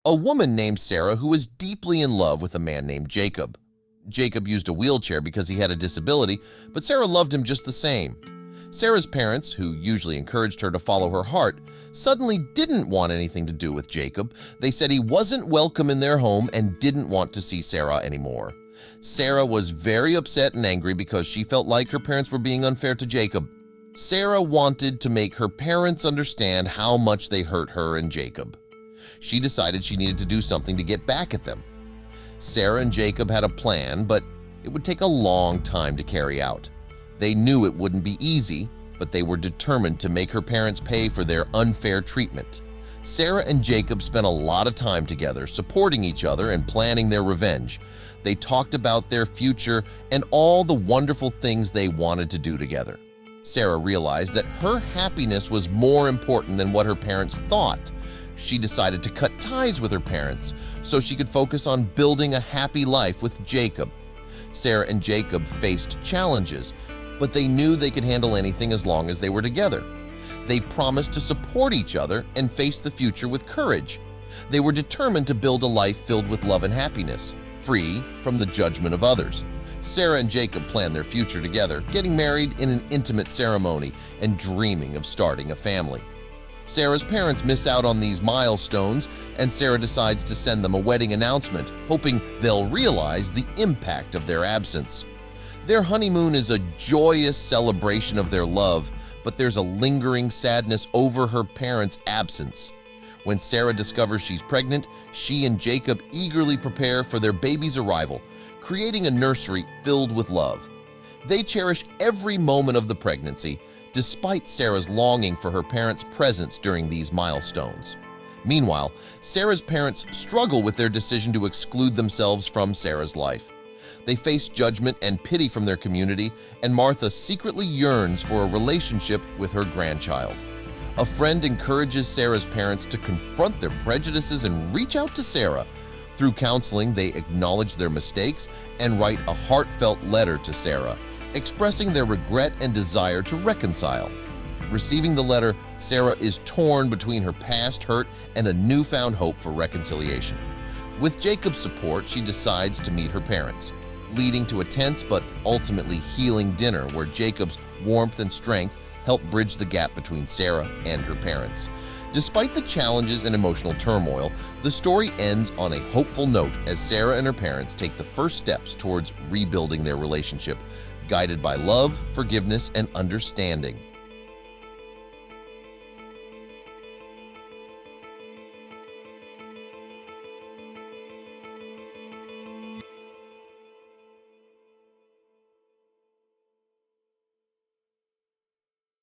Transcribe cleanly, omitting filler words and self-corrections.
a woman named Sarah who was deeply in love with a man named Jacob. Jacob used a wheelchair because he had a disability, but Sarah loved him just the same. Sarah's parents, who usually encouraged her to follow her heart, suddenly didn't want anything to do with Jacob. They said he wasn't welcome in their home and didn't want to see Sarah anymore. Sarah was very upset and angry because she felt like her parents were being unfair to Jacob. Sarah wanted to make her parents understand how much they hurt her and Jacob. She decided she needed to do something to get back at them. Sarah and Jacob had a plan, but it would take a long time to carry out. They knew it wouldn't be easy, but they were determined to make her parents pay for their unfair treatment. Sarah and Jacob spent a lot of time together, supporting each other and planning their revenge. They talked about their future and all the wonderful things they wanted to do together. Sarah realized that her happiness was more important than what her parents thought. She decided to cut ties with her parents so she could focus on building a happy life with Jacob. Sarah and Jacob faced challenges, but they knew they could handle anything as long as they were together. They promised to support each other and face the future with courage. They were determined to build a life filled with love and happiness, free from the judgment of others. Sarah and Jacob planned their future together, getting married in an intimate ceremony and dreaming of starting a family. Sarah's parents miss out on these milestones, and Sarah decides to send them a wedding announcement, hoping they'll realize the impact of their absence. Their honeymoon is a joyous celebration of their love, but there's a lingering sadness over her parents' absence. When Sarah discovers she's pregnant, she and Jacob eagerly prepare for their baby's arrival, creating a nursery filled with love. They cherish every moment of the pregnancy, despite Sarah's longing for her parents' presence during these milestones. Meanwhile, Sarah's parents struggle with their decision to exclude themselves from Sarah's life. They face judgment and pity from their community, and Martha secretly yearns for a relationship with her grandchild. A friend encourages Sarah's parents to confront their prejudices and reach out to Sarah. Through counseling, they acknowledge their mistakes and write a heartfelt letter to Sarah, expressing their regret and desire to reconcile. Receiving the letter, Sarah is torn between her past hurt and a newfound hope for reconciliation. With Jacob's support, she decides to meet her parents, leading to a tense but ultimately healing dinner where Jacob's warmth and strength help bridge the gap between Sarah and her parents. Despite the challenges and emotional turmoil, the story ends on a hopeful note as Sarah and her parents take the first steps towards rebuilding their relationship, guided by love, forgiveness, and understanding.